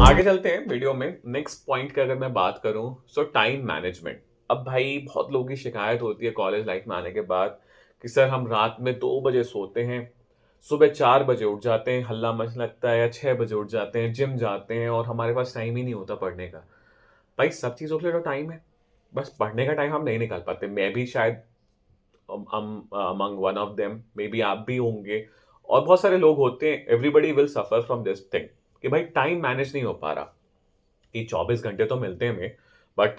आगे चलते हैं वीडियो में। नेक्स्ट पॉइंट की अगर मैं बात करूं, सो टाइम मैनेजमेंट। अब भाई बहुत लोगों की शिकायत होती है कॉलेज लाइफ में आने के बाद कि सर हम रात में 2 बजे सोते हैं, सुबह 4 बजे उठ जाते हैं, हल्ला मच लगता है, या 6 बजे उठ जाते हैं, जिम जाते हैं और हमारे पास टाइम ही नहीं होता पढ़ने का। भाई सब चीज़ों के लिए तो टाइम है, बस पढ़ने का टाइम हम नहीं निकाल पाते। मैं भी शायद among one of them, may be आप भी होंगे और बहुत सारे लोग होते हैं। Everybody will suffer from this thing कि भाई टाइम मैनेज नहीं हो पा रहा। कि 24 घंटे तो मिलते हैं हमें, बट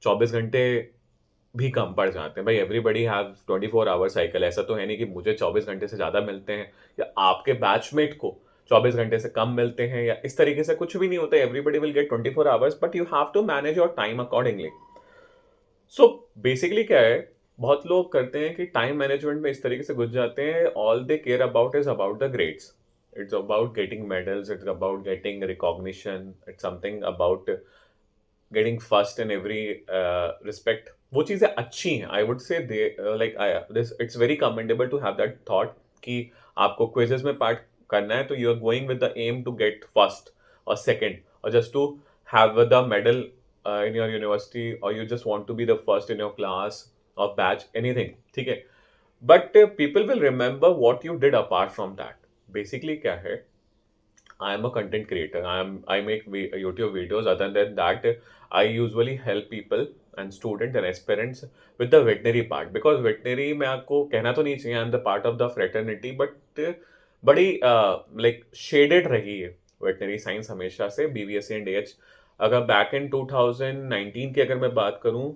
24 घंटे भी कम पड़ जाते हैं। भाई एवरीबडी हैव 24 आवर साइकिल। ऐसा तो है नहीं कि मुझे 24 घंटे से ज़्यादा मिलते हैं या आपके बैचमेट को 24 घंटे से कम मिलते हैं, या इस तरीके से कुछ भी नहीं होता। Everybody will get 24 hours, but you have to manage your time accordingly. So basically क्या है, बहुत लोग करते हैं कि टाइम मैनेजमेंट में इस तरीके से घुस जाते हैं। All they care about is about the grades, it's about getting medals, it's about getting recognition, it's something about getting first in every respect. वो चीज़ें अच्छी हैं, I would say they like this it's very commendable to have that thought कि आपको quizzes में part करना है तो you are going with the aim to get first और सेकंड, और just to have the medal in your university, or you just want to be the first in your class or batch, anything, ठीक है। but people will remember what you did apart from that। basically क्या है, I am a content creator, I make YouTube videos। other than that, I usually help people and students and aspirants with the veterinary part, because veterinary में आपको कहना तो नहीं चाहिए I am the part of the fraternity, but बड़ी like shaded रही है veterinary science हमेशा से, बीवीएससी एंड एच। अगर बैक इन 2019 की अगर मैं बात करूं,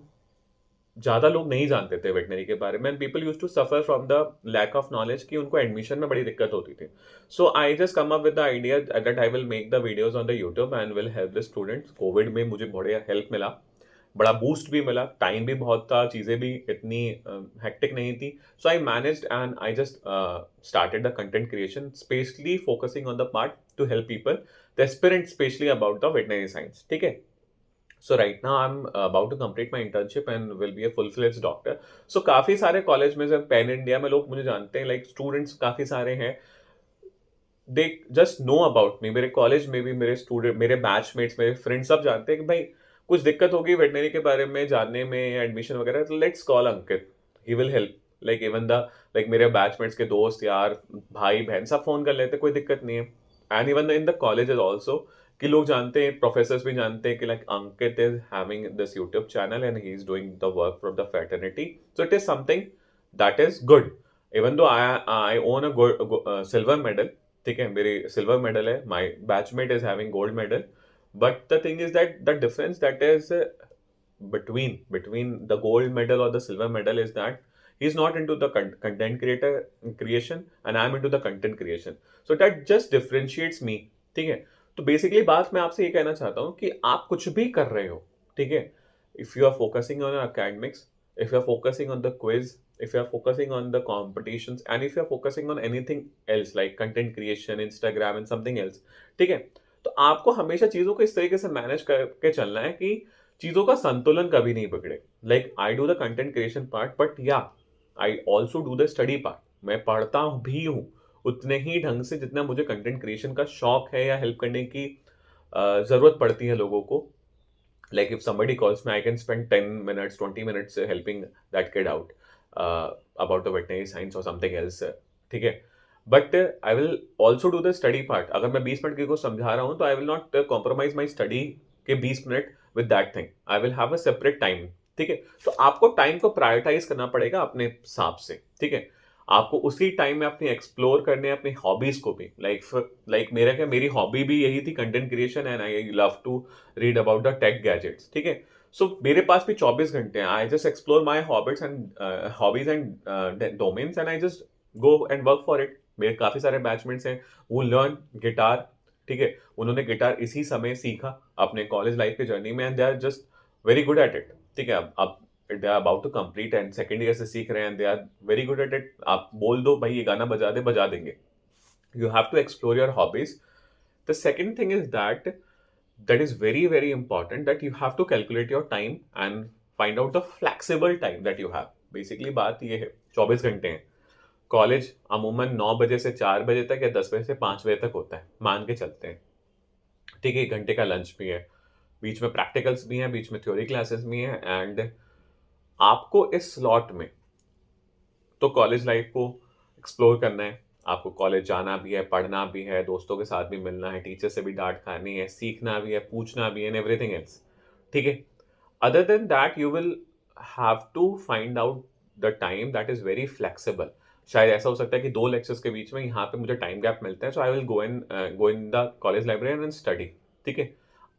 ज़्यादा लोग नहीं जानते थे वेटनरी के बारे में। People use to suffer from the lack of knowledge कि उनको एडमिशन में बड़ी दिक्कत होती थी। So I just come up with the idea that I will make the videos on the YouTube and will help the students. Covid में मुझे बड़े हेल्प मिला, बड़ा बूस्ट भी मिला, टाइम भी बहुत था, चीज़ें भी इतनी हेक्टिक नहीं थी। So I managed and I just started the content creation, specially focusing on the part to help people the aspirant, specially about the veterinary science, ठीक है। So right now I'm about to complete my internship and will be a full-fledged doctor। So काफी सारे college में से pan India में लोग मुझे जानते हैं, लाइक स्टूडेंट्स काफी सारे हैं। They just know about me, मेरे कॉलेज में भी मेरे स्टूडेंट, मेरे बैचमेट्स, मेरे फ्रेंड्स सब जानते हैं कि भाई कुछ दिक्कत होगी वेटनरी के बारे में जानने में या एडमिशन वगैरह, तो let's call Ankit, he will help. Like even the like मेरे बैचमेट्स के दोस्त यार भाई बहन सब फोन कर लेते, कोई दिक्कत नहीं है। And even in the colleges also, कि लोग जानते हैं, प्रोफेसर्स भी जानते हैं कि like Ankit is having this YouTube channel and he is doing the work for the fraternity. So it is something that is good. Even though I own a silver medal, ठीक है, मेरी सिल्वर मेडल है, my batchmate is having gold medal. But the thing is that the difference that is between the gold medal or the silver medal is that he's not into the content creator creation and I'm into the content creation, so that just differentiates me। ठीक है, तो basically बात मैं आपसे ये कहना चाहता हूँ कि आप कुछ भी कर रहे हो, ठीक है, if you are focusing on academics, if you are focusing on the quiz, if you are focusing on the competitions, and if you are focusing on anything else like content creation, Instagram and something else, ठीक है, तो आपको हमेशा चीज़ों को इस तरीके से मैनेज करके चलना है कि चीज़ों का संतुलन कभी नहीं बिगड़े। Like I do the content creation part, but या I also do the study part. मैं पढ़ता भी हूँ उतने ही ढंग से जितना मुझे कंटेंट क्रिएशन का शौक है या हेल्प करने की ज़रूरत पड़ती है लोगों को। Like if somebody calls me, I can spend 10 minutes, 20 minutes helping that kid out about the veterinary science or something else, ठीक है। But I will also do the study part. अगर मैं 20 मिनट की को समझा रहा हूँ तो I will not compromise my study के 20 minute with that thing, I will have a separate time, ठीक है। तो आपको टाइम को प्रायोरिटाइज करना पड़ेगा अपने हिसाब से, ठीक है। आपको उसी टाइम में अपनी एक्सप्लोर करने, अपनी हॉबीज को भी, लाइक मेरा क्या, मेरी हॉबी भी यही थी content creation, and I love to read about the tech gadgets, ठीक है। सो मेरे पास भी 24 घंटे हैं। I just explore my hobbies and domains and I just go and work for it. मेरे काफी सारे बैचमेट्स हैं वो लर्न गिटार, ठीक है, उन्होंने गिटार इसी समय सीखा अपने कॉलेज लाइफ के जर्नी में, and they are just very good at it, ठीक है। अब they are about to complete and second year से सीख रहे हैं, they are very good at it. आप बोल दो भाई ये गाना बजा दे, बजा देंगे। You have to explore your hobbies। The second thing is that is very very important, that you have to calculate your time and find out the flexible time that you have। basically बात ये है, 24 घंटे हैं। College अमूमन 9 बजे से 4 बजे तक या 10 बजे से 5 बजे तक होता है, मान के चलते हैं। ठीक है? 1 घंटे का लंच भी है, बीच में प्रैक्टिकल्स भी हैं, बीच में थ्योरी क्लासेस भी हैं एंड आपको इस स्लॉट में तो कॉलेज लाइफ को एक्सप्लोर करना है, आपको कॉलेज जाना भी है, पढ़ना भी है, दोस्तों के साथ भी मिलना है, टीचर से भी डाँट खानी है, सीखना भी है, पूछना भी है एंड एवरीथिंग एल्स, ठीक है? Other than that, you will have to find out the time that is very flexible. शायद ऐसा हो सकता है कि 2 लेक्चर्स के बीच में यहाँ पे मुझे टाइम गैप मिलता है, so I will go in the college library and study, ठीक है?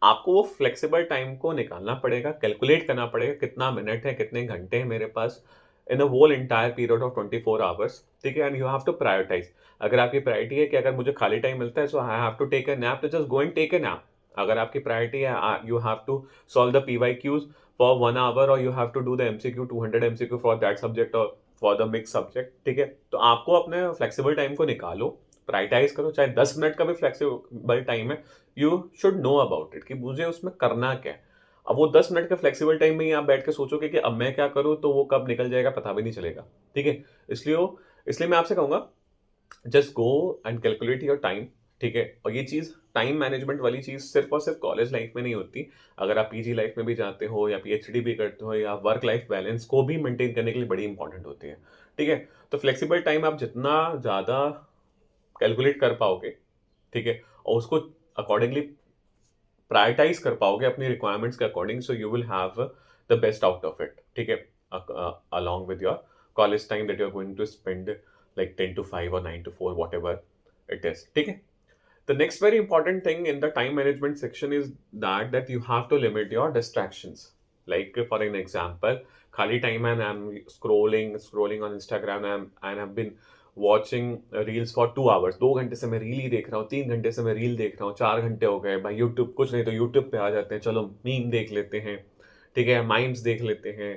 आपको वो फ्लेक्सिबल टाइम को निकालना पड़ेगा, कैलकुलेट करना पड़ेगा कितना मिनट है, कितने घंटे हैं मेरे पास in a whole entire period of 24 hours, ठीक है? And you have to prioritise. अगर आपकी प्रायोरिटी है कि अगर मुझे खाली टाइम मिलता है, so I have to take a nap, तो just go and take a nap. अगर आपकी प्रायोरिटी है you have to solve the PYQs for 1 hour or you have to do the MCQ 200 MCQ for that subject or for the mixed subject, ठीक है? तो आपको अपने flexible time को निकालो, प्रायोरिटाइज करो, चाहे 10 मिनट का भी फ्लेक्सिबल टाइम है, you should know about it कि मुझे उसमें करना क्या है। अब वो 10 मिनट के फ्लेक्सिबल टाइम में ही आप बैठ के सोचोगे कि अब मैं क्या करूँ, तो वो कब निकल जाएगा पता भी नहीं चलेगा, ठीक है? इसलिए मैं आपसे कहूँगा just go and calculate your time, ठीक है? और ये चीज़ टाइम मैनेजमेंट वाली चीज़ सिर्फ और सिर्फ कॉलेज लाइफ में नहीं होती। अगर आप पीजी लाइफ में भी जाते हो या पीएचडी भी करते हो या वर्क लाइफ बैलेंस को भी मेंटेन करने के लिए बड़ी इंपॉर्टेंट होती है, ठीक है? तो फ्लेक्सिबल टाइम आप जितना ज़्यादा कैलकुलेट कर पाओगे, ठीक है? और उसको अकॉर्डिंगली प्रायोरिटाइज कर पाओगे अपनी रिक्वायरमेंट्स के according, so you will have the best out of it, ठीक है? Along with your college time that you are going to spend like 10 to 5 or 9 to 4 whatever it is, ठीक है? The next very important thing in the time management section is that you have to limit your distractions. Like for an example, khali time and I'm scrolling on Instagram and I've been watching reels for 2 hours. 2 घंटे से मैं reel ही देख रहा हूँ, 3 घंटे से मैं reel देख रहा हूँ, 4 घंटे हो गए भाई। यूट्यूब कुछ नहीं तो यूट्यूब पे आ जाते हैं, चलो मीम देख लेते हैं, ठीक है? माइम्स देख लेते हैं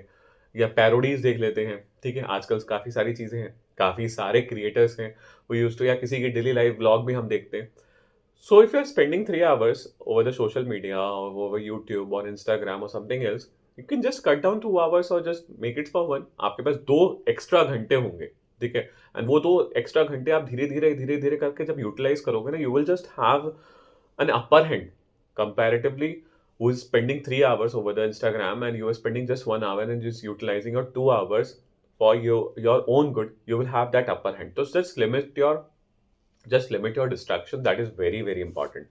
या पैरोडीज देख लेते हैं, ठीक है? आजकल काफ़ी सारी चीज़ें हैं, काफ़ी सारे क्रिएटर्स हैं वो यूज टू, या किसी की डेली लाइफ ब्लॉग भी हम देखते हैं। So if you're spending 3 hours over the social media or over YouTube or Instagram or something else, you can just cut down 2 hours or just make it for one. आपके पास 2 extra घंटे होंगे, ठीक है? And वो 2 extra घंटे आप धीरे धीरे करके जब यूटिलाइज करोगे ना, you will just have an upper hand comparatively who is spending 3 hours over the Instagram and you are spending just 1 hour and just utilizing your 2 hours for your own good. You will have that upper hand. So just limit your distraction. That is very very important.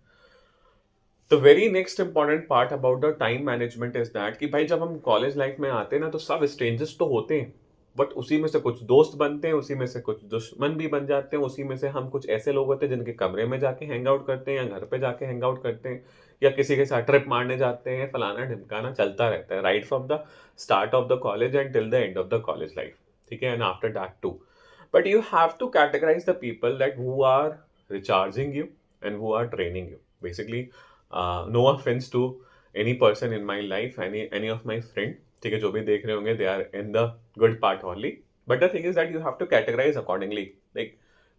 The very next important part about the time management is that कि भाई जब हम college life में आते हैं ना, तो सब स्ट्रेंजर्स तो होते हैं, बट उसी में से कुछ दोस्त बनते हैं, उसी में से कुछ दुश्मन भी बन जाते हैं, उसी में से हम कुछ ऐसे लोग होते हैं जिनके कमरे में जाके हैंग आउट करते हैं या घर पे जाके हैंग आउट करते हैं या किसी के साथ ट्रिप मारने जाते हैं, फलाना ढिमकाना चलता रहता है right from the start of the college and till the end of the college life, ठीक है? And after that too, but you have to categorize the people that who are recharging you and who are draining you basically. No offense to any person in my life, any of my friend, ठीक है? जो भी देख रहे होंगे, they are in the good part only, but the thing is that you have to categorize accordingly. like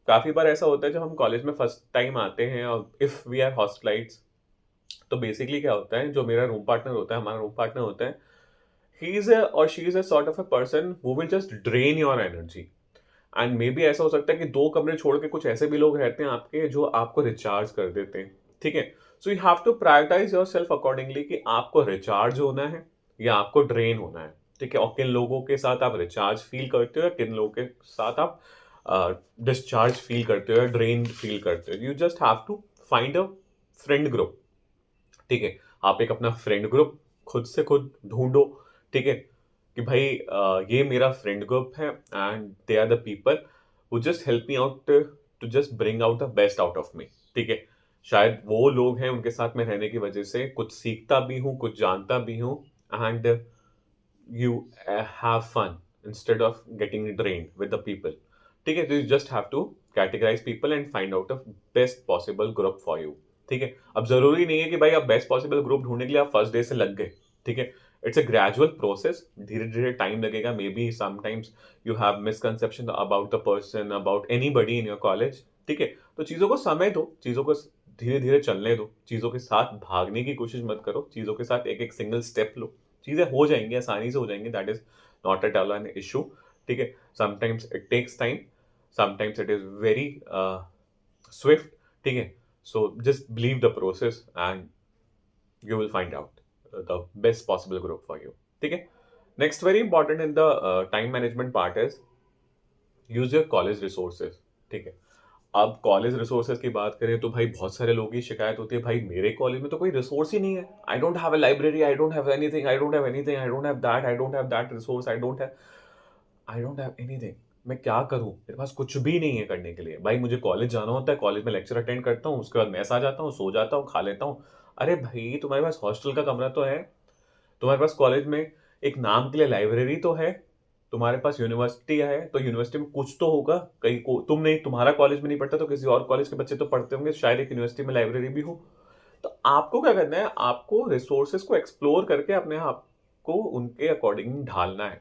काफी बार ऐसा होता है जब हम कॉलेज में फर्स्ट टाइम आते हैं और इफ वी आर हॉस्टलाइट्स, तो बेसिकली क्या होता है, जो मेरा रूम पार्टनर होता है, हमारा रूम पार्टनर होता है, he is or she is a sort of a person who will just drain your energy. And may be ऐसा हो सकता है कि 2 कमरे छोड़ के कुछ ऐसे भी लोग रहते हैं आपके जो आपको रिचार्ज कर देते हैं, ठीक है? So you have to prioritise your self accordingly कि आपको रिचार्ज होना है या आपको ड्रेन होना है, ठीक है? और किन लोगों के साथ आप रिचार्ज फील करते हो या किन लोगों के साथ आप डिस्चार्ज फील करते हो या ड्रेन फील करते हो। You just have to find a friend group, ठीक है? आप एक अपना फ्रेंड ग्रुप खुद से खुद ढूंढो, ठीक है? कि भाई ये मेरा फ्रेंड ग्रुप है and they are the people who just help me out to just bring out the best out of me, ठीक है? शायद वो लोग हैं उनके साथ में रहने की वजह से कुछ सीखता भी हूँ, कुछ जानता भी हूँ and you have fun instead of getting drained with the people, ठीक है? तो you just have to categorize people and find out a best possible group for you, ठीक है? अब जरूरी नहीं है कि भाई आप बेस्ट पॉसिबल ग्रुप ढूंढने के लिए आप फर्स्ट डे से लग गए, ठीक है? इट्स अ ग्रेजुअल प्रोसेस, धीरे धीरे टाइम लगेगा। May be sometimes you have misconception about the person, about anybody in your college, ठीक है? तो चीज़ों को समय दो, चीज़ों को धीरे धीरे चलने दो, चीज़ों के साथ भागने की कोशिश मत करो, चीज़ों के साथ एक एक सिंगल स्टेप लो, चीज़ें हो जाएंगी, आसानी से हो जाएंगी। That is not at all an issue, ठीक है? Sometimes it takes time, sometimes it is very swift, ठीक है? So just believe the process and you will find out the best possible group for you. ठीक है. Next very important in the time management part is use your college resources. ठीक है. अब college resources की बात करें तो भाई बहुत सारे लोगों की शिकायत होती है, भाई मेरे कॉलेज में तो कोई रिसोर्स ही नहीं है, I don't have a library, I don't have anything, I don't have anything, I don't have that, I don't have that resource, I don't have anything, मैं क्या करूं, मेरे पास कुछ भी नहीं है करने के लिए। भाई मुझे कॉलेज जाना होता है, कॉलेज में लेक्चर अटेंड करता हूँ, उसके बाद मैस आ जाता हूँ, सो जाता हूँ, खा लेता हूँ। अरे भाई तुम्हारे पास हॉस्टल का कमरा तो है, तुम्हारे पास कॉलेज में एक नाम के लिए लाइब्रेरी तो है, तुम्हारे पास यूनिवर्सिटी है तो यूनिवर्सिटी में कुछ तो होगा, कहीं को तुम नहीं, तुम्हारा कॉलेज में नहीं पढ़ता तो किसी और कॉलेज के बच्चे तो पढ़ते होंगे, शायद एक यूनिवर्सिटी में लाइब्रेरी भी हो। तो आपको क्या करना है, आपको रिसोर्सेज को एक्सप्लोर करके अपने आप को उनके अकॉर्डिंग ढालना है।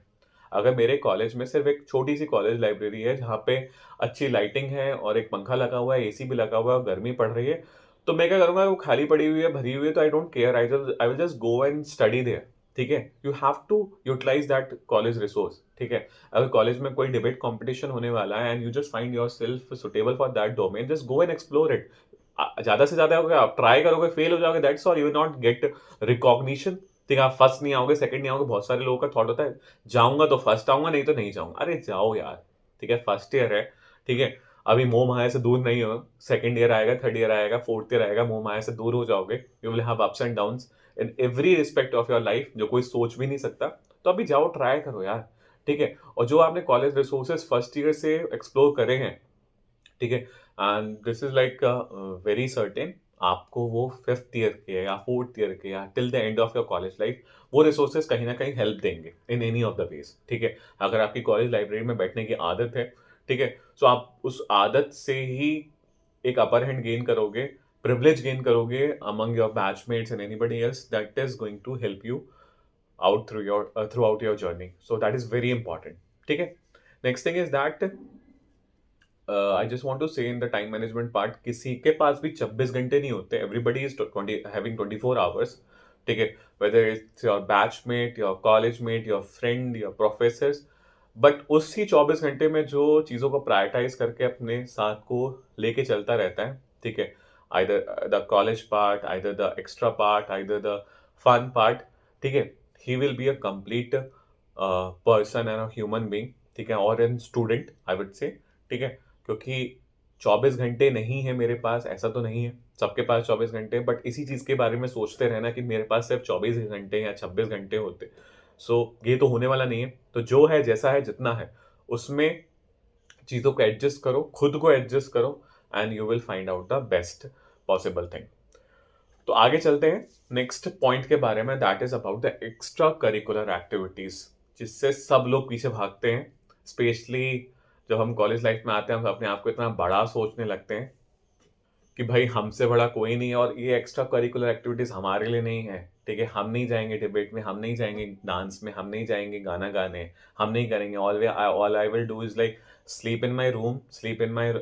अगर मेरे कॉलेज में सिर्फ एक छोटी सी कॉलेज लाइब्रेरी है जहाँ पे अच्छी लाइटिंग है और एक पंखा लगा हुआ है, एसी भी लगा हुआ है और गर्मी पड़ रही है, तो मैं क्या करूंगा, वो खाली पड़ी हुई है, भरी हुई है, तो I don't care, I will just go and study there. ठीक है, you have to utilize that college resource. ठीक है, अगर कॉलेज में कोई डिबेट कंपटीशन होने वाला है and you just find your self suitable for that domain, just go and explore it. ज्यादा से ज्यादा होगा, आप ट्राई करोगे, फेल हो जाओगे, that's all, you will not gate recognition. ठीक है, आप फर्स्ट नहीं आओगे, सेकंड नहीं आओगे, बहुत सारे लोगों का थॉट होता है जाऊंगा तो फर्स्ट आऊंगा, नहीं तो नहीं जाऊंगा। अरे जाओ यार। ठीक है, फर्स्ट ईयर है, ठीक है, अभी मोह माया से दूर नहीं हो, सेकंड ईयर आएगा, थर्ड ईयर आएगा, फोर्थ ईयर आएगा, मोह माया से दूर हो जाओगे, you will have ups and downs in every respect of your life, जो कोई सोच भी नहीं सकता। तो अभी जाओ, ट्राई करो यार। ठीक है, और जो आपने कॉलेज रिसोर्सेज फर्स्ट ईयर से एक्सप्लोर करे हैं, ठीक है, and this is like very certain, आपको वो फिफ्थ ईयर के या फोर्थ ईयर के या till the end of your college life वो रिसोर्सेज कहीं ना कहीं हेल्प देंगे in any of the ways. ठीक है, अगर आपकी कॉलेज लाइब्रेरी में बैठने की आदत है, ठीक है, सो आप उस आदत से ही एक अपर हैंड गेन करोगे, प्रिविलेज गेन करोगे among your batchmates and anybody else that is going to help you out throughout your journey, so that is very important. ठीक है, next thing is that I just want to say in the time management part, किसी के पास भी 24 घंटे नहीं होते, everybody is 20 having 24 hours. ठीक है, whether it's your batchmate, your college met, your friend, your professors, but उसी 24 घंटे में जो चीज़ों को प्रायोरिटाइज करके अपने साथ को लेके चलता रहता है, ठीक है, either the college part, either the extra part, either the fun part, ठीक है, he will be a complete person and a human being. ठीक है, और एन स्टूडेंट आई वुड से। ठीक है, क्योंकि 24 घंटे नहीं है मेरे पास, ऐसा तो नहीं है, सबके पास 24 घंटे, बट इसी चीज़ के बारे में सोचते रहना कि मेरे पास सिर्फ 24 घंटे या 26 घंटे होते, सो ये तो होने वाला नहीं है। तो जो है, जैसा है, जितना है, उसमें चीज़ों को एडजस्ट करो, खुद को एडजस्ट करो, and you will find out the best possible thing. तो आगे चलते हैं नेक्स्ट पॉइंट के बारे में, that is about the extra curricular activities, जिससे सब लोग पीछे भागते हैं। स्पेशली जब हम कॉलेज लाइफ में आते हैं, हम अपने आप को इतना बड़ा सोचने लगते हैं कि भाई हमसे बड़ा कोई नहीं है, और ये एक्स्ट्रा करिकुलर एक्टिविटीज हमारे लिए नहीं है। ठीक है, हम नहीं जाएंगे डिबेट में, हम नहीं जाएंगे डांस में, हम नहीं जाएंगे गाना गाने, हम नहीं करेंगे। All I will do is like sleep in my room, sleep in my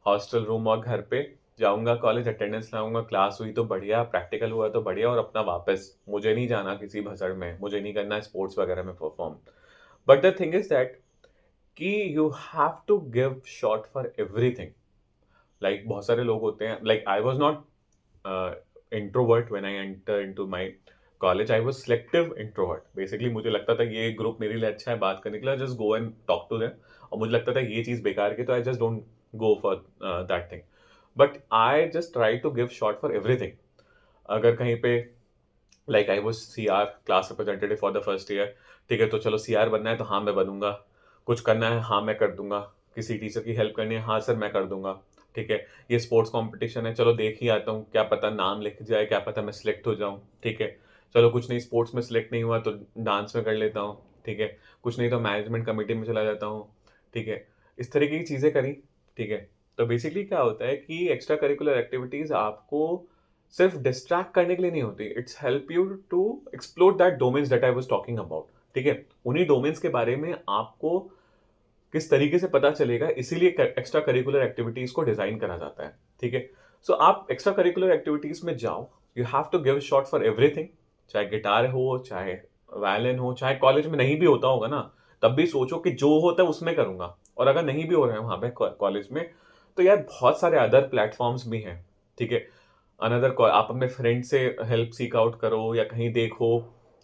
hostel room, और घर पे जाऊंगा, कॉलेज अटेंडेंस लाऊंगा, क्लास हुई तो बढ़िया, प्रैक्टिकल हुआ तो बढ़िया, और अपना वापस। मुझे नहीं जाना किसी भसड़ में, मुझे नहीं करना स्पोर्ट्स वगैरह में perform. But the thing is that कि you have to give shot for everything. Like बहुत सारे लोग होते हैं, like I was not introvert when I enter into my college, I was selective introvert. Basically मुझे लगता था ये ग्रुप मेरे लिए अच्छा है बात करने के लिए, just go and talk to them, और मुझे लगता था ये चीज़ बेकार की, तो I just don't go for that thing. But I just try to give shot for everything. अगर कहीं पे like I was CR, class representative for the first year, ठीक है, तो चलो सीआर बनना है तो हाँ मैं बनूंगा, कुछ करना है हाँ मैं कर दूंगा, किसी टीचर की हेल्प करनी है हाँ सर मैं कर दूंगा। ठीक है, ये स्पोर्ट्स कंपटीशन है, चलो देख ही आता हूँ, क्या पता नाम लिख जाए, क्या पता मैं सिलेक्ट हो जाऊँ। ठीक है, चलो कुछ नहीं, स्पोर्ट्स में सिलेक्ट नहीं हुआ तो डांस में कर लेता हूँ। ठीक है, कुछ नहीं तो मैनेजमेंट कमेटी में चला जाता हूँ। ठीक है, इस तरीके की चीज़ें करी। ठीक है, तो बेसिकली क्या होता है कि एक्स्ट्रा करिकुलर एक्टिविटीज़ आपको सिर्फ डिस्ट्रैक्ट करने के लिए नहीं होती, it's help you to explore that domains that I was talking about. ठीक है, उन्हीं डोमेन्स के बारे में आपको किस तरीके से पता चलेगा, इसीलिए एक्स्ट्रा करिकुलर एक्टिविटीज को डिजाइन करा जाता है। ठीक है, सो आप एक्स्ट्रा करिकुलर एक्टिविटीज में जाओ, you have to give shot for everything, चाहे गिटार हो, चाहे वायलिन हो, चाहे कॉलेज में नहीं भी होता होगा ना, तब भी सोचो कि जो होता है उसमें करूंगा, और अगर नहीं भी हो रहा है वहां पे कॉलेज में, तो यार बहुत सारे अदर प्लेटफॉर्म्स भी हैं। ठीक है? आप अपने फ्रेंड से हेल्प सीक आउट करो या कहीं देखो,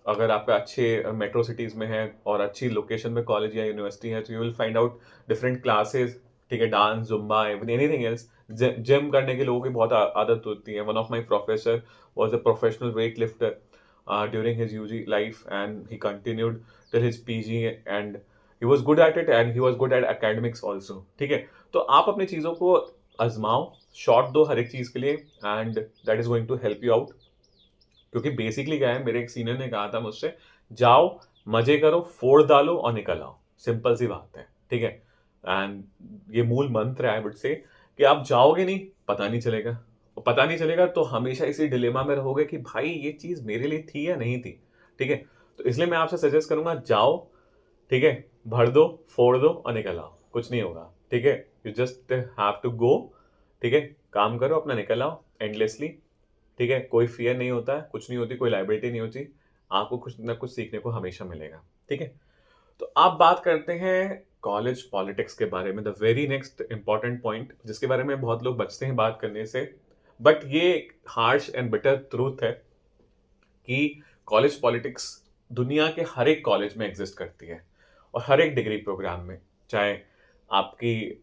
अगर आपका अच्छे मेट्रो सिटीज़ में है और अच्छी लोकेशन में कॉलेज या यूनिवर्सिटी है, तो you will find out different classes, ठीक है? Dance, Zumba, even anything else. Gym करने के लोगों की बहुत आदत होती है। One of my professor was a professional weight lifter during his UG life, and he continued till his PG, and he was good at it, and he was good at academics also, ठीक है? तो आप अपनी चीज़ों को आजमाओ, shot दो हर एक चीज़ के लिए, and that is going to help you out. क्योंकि बेसिकली क्या है, मेरे एक सीनियर ने कहा था मुझसे, जाओ, मजे करो, फोड़ डालो और निकल आओ। सिंपल सी बात है, ठीक है? एंड ये मूल मंत्र है, आई वुड से, कि आप जाओगे नहीं, पता नहीं चलेगा, और पता नहीं चलेगा तो हमेशा इसी डिलेमा में रहोगे कि भाई ये चीज मेरे लिए थी या नहीं थी, ठीक है? तो इसलिए मैं आपसे सजेस्ट करूंगा, जाओ, ठीक है, भर दो, फोड़ दो और निकल आओ, कुछ नहीं होगा, ठीक है? You just have to go, ठीक है? काम करो अपना, निकल आओ एंडलेसली, ठीक है? कोई फ़ियर नहीं होता है, कुछ नहीं होती, कोई लायबिलिटी नहीं होती। आपको कुछ ना कुछ सीखने को हमेशा मिलेगा, ठीक है? तो अब बात करते हैं कॉलेज पॉलिटिक्स के बारे में, the very next important point, जिसके बारे में बहुत लोग बचते हैं बात करने से। बट ये एक हार्श एंड बिटर ट्रूथ है कि कॉलेज पॉलिटिक्स दुनिया के हर एक कॉलेज में एग्जिस्ट करती है, और हर एक डिग्री प्रोग्राम में, चाहे आपकी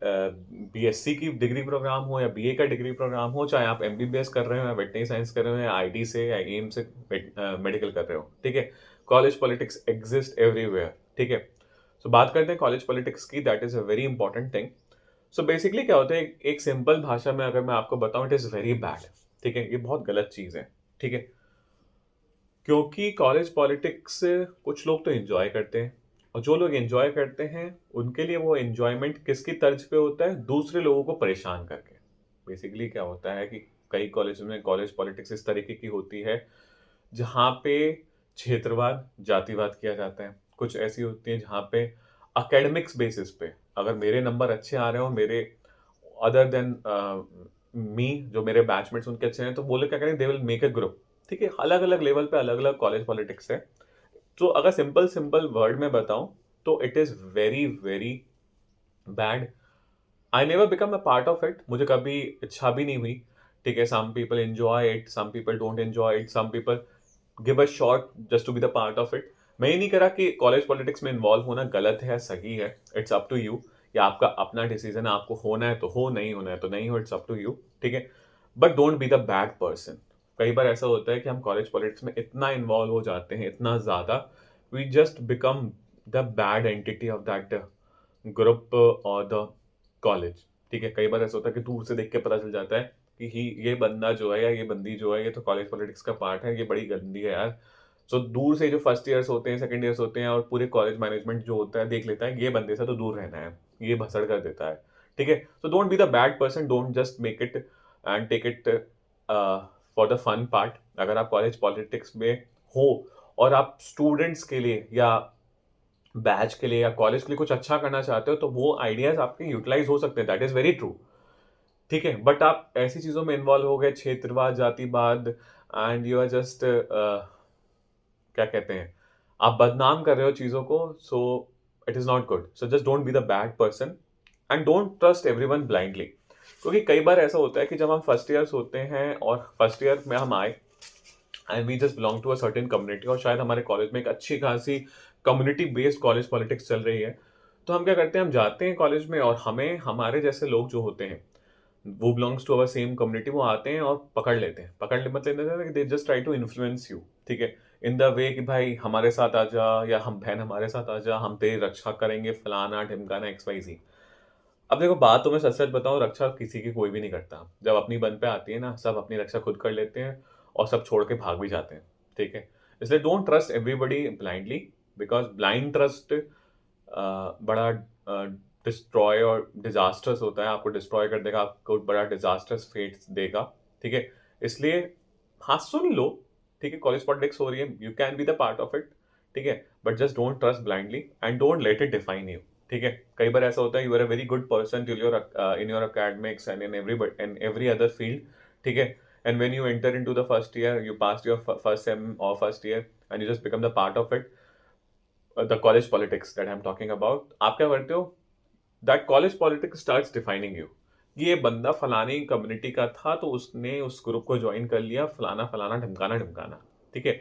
बीएससी की डिग्री प्रोग्राम हो या बीए का डिग्री प्रोग्राम हो, चाहे आप एमबीबीएस कर रहे हो या वेटनरी साइंस कर रहे हो या आईडी से या एम से मेडिकल कर रहे हो, ठीक है? कॉलेज पॉलिटिक्स एग्जिस्ट एवरीवेयर, ठीक है? सो बात करते हैं कॉलेज पॉलिटिक्स की, that is a very important thing. So basically क्या होता है, एक सिंपल भाषा में अगर मैं आपको बताऊं, इट इज वेरी बैड, ठीक है? ये बहुत गलत चीज है, ठीक है? क्योंकि कॉलेज पॉलिटिक्स कुछ लोग तो एंजॉय करते हैं, और जो लोग एंजॉय करते हैं उनके लिए वो एंजॉयमेंट किसकी तर्ज पे होता है, दूसरे लोगों को परेशान करके। बेसिकली क्या होता है कि कई कॉलेज में कॉलेज पॉलिटिक्स इस तरीके की होती है जहाँ पे क्षेत्रवाद, जातिवाद किया जाता है। कुछ ऐसी होती है जहाँ पे एकेडमिक्स बेसिस पे, अगर मेरे नंबर अच्छे आ रहे हो, मेरे अदर देन मी, जो मेरे बैचमेट्स उनके अच्छे हैं, तो वो लोग क्या करें, they will make a group, ठीक है? अलग अलग लेवल पे अलग अलग कॉलेज पॉलिटिक्स है। तो अगर सिंपल सिंपल वर्ड में बताऊं, तो it is very very bad. I never become a part of it, मुझे कभी इच्छा भी नहीं हुई, ठीक है? Some people enjoy it, some people don't enjoy it, some people give a shot just to be the part of it. मैं ये नहीं करा कि कॉलेज पॉलिटिक्स में इन्वॉल्व होना गलत है, सही है, इट्स अप टू यू, या आपका अपना डिसीजन है, आपको होना है तो हो, नहीं होना है तो नहीं हो, इट्स अप टू यू, ठीक है? But don't be the bad person. कई बार ऐसा होता है कि हम कॉलेज पॉलिटिक्स में इतना इन्वॉल्व हो जाते हैं, इतना ज्यादा, we just become the bad entity of that group और द कॉलेज, ठीक है? कई बार ऐसा होता है कि दूर से देख के पता चल जाता है कि ये बंदा जो है या ये बंदी जो है, ये तो कॉलेज पॉलिटिक्स का पार्ट है, ये बड़ी गंदी है यार। सो दूर से जो फर्स्ट ईयर्स होते हैं, सेकंड ईयर्स होते हैं, और पूरे कॉलेज मैनेजमेंट जो होता है देख लेता है, ये बंदे से तो दूर रहना है, ये भसड़ कर देता है, ठीक है? So don't be the bad person, don't just make it and take it for the fun part. अगर आप कॉलेज पॉलिटिक्स में हो और आप स्टूडेंट्स के लिए या बैच के लिए या कॉलेज के लिए कुछ अच्छा करना चाहते हो, तो वो आइडियाज आपके यूटिलाइज हो सकते हैं, दैट इज वेरी ट्रू, ठीक है? बट आप ऐसी चीजों में इन्वॉल्व हो गए, क्षेत्रवाद, जातिवाद, एंड यू आर जस्ट क्या कहते हैं, आप बदनाम कर रहे हो चीजों को, सो it is not good. So just don't be the bad person, and don't trust everyone blindly. क्योंकि कई बार ऐसा होता है कि जब हम फर्स्ट ईयर्स होते हैं और फर्स्ट ईयर में हम आए, and we just belong to a certain community, और शायद हमारे कॉलेज में एक अच्छी खासी कम्युनिटी बेस्ड कॉलेज पॉलिटिक्स चल रही है, तो हम क्या करते हैं, हम जाते हैं कॉलेज में, और हमें हमारे जैसे लोग जो होते हैं, वो belongs to our same community, वो आते हैं और पकड़ लेते हैं। पकड़ ले मतलब they just try to influence you, ठीक है? इन द वे कि भाई हमारे साथ आ जा, या हम बहन हमारे साथ आ जा, हम तेरी रक्षा करेंगे, फलाना ढिमकाना XYZ। अब देखो, बात तो मैं सच सच बताऊं, रक्षा किसी की कोई भी नहीं करता। जब अपनी बन पे आती है ना, सब अपनी रक्षा खुद कर लेते हैं, और सब छोड़ के भाग भी जाते हैं, ठीक है? इसलिए don't trust everybody blindly, because blind trust बड़ा डिस्ट्रॉय और डिजास्टर्स होता है, आपको डिस्ट्रॉय कर देगा, आपको बड़ा डिजास्टर्स फेट देगा, ठीक है? इसलिए हाँ, सुन लो, ठीक है? कॉलेज पॉलिटिक्स हो रही है, you can be the part of it, ठीक है? But just don't trust blindly, and don't let it define you, ठीक है? कई बार ऐसा होता है, you are a very good person till your in your academics and in every other field, ठीक है? And when you enter into the first year, you pass your first sem और first year, and you just become the part of it, the college politics that I am talking about. आप क्या करते हो, that college politics starts defining you. ये बंदा फलानी community का था तो उसने उस ग्रुप को ज्वाइन कर लिया, फलाना फलाना ढिमकाना ढिमकाना, ठीक है।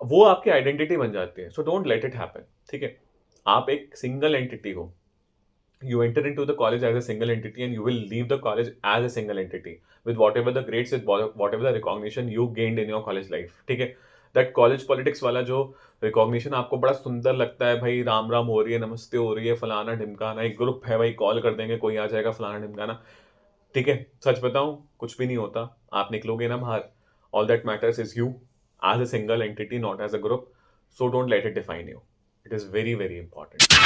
वो आपकी आइडेंटिटी बन जाती है, so don't let it happen, ठीक है। आप एक सिंगल एंटिटी हो, you enter into the college as a single entity and you will leave the college as a single entity with whatever the grades, with whatever the recognition you gained in your college life, ठीक है। That college politics वाला जो recognition आपको बड़ा सुंदर लगता है, भाई राम राम हो रही है, नमस्ते हो रही है, फलाना ढिमकाना, एक ग्रुप है भाई, कॉल कर देंगे कोई आ जाएगा, फलाना ढिमकाना, ठीक है। सच बताऊं, कुछ भी नहीं होता। आप निकलोगे ना बाहर, all that matters is you as a single entity, not as a group. So don't let it define you, it is very very important.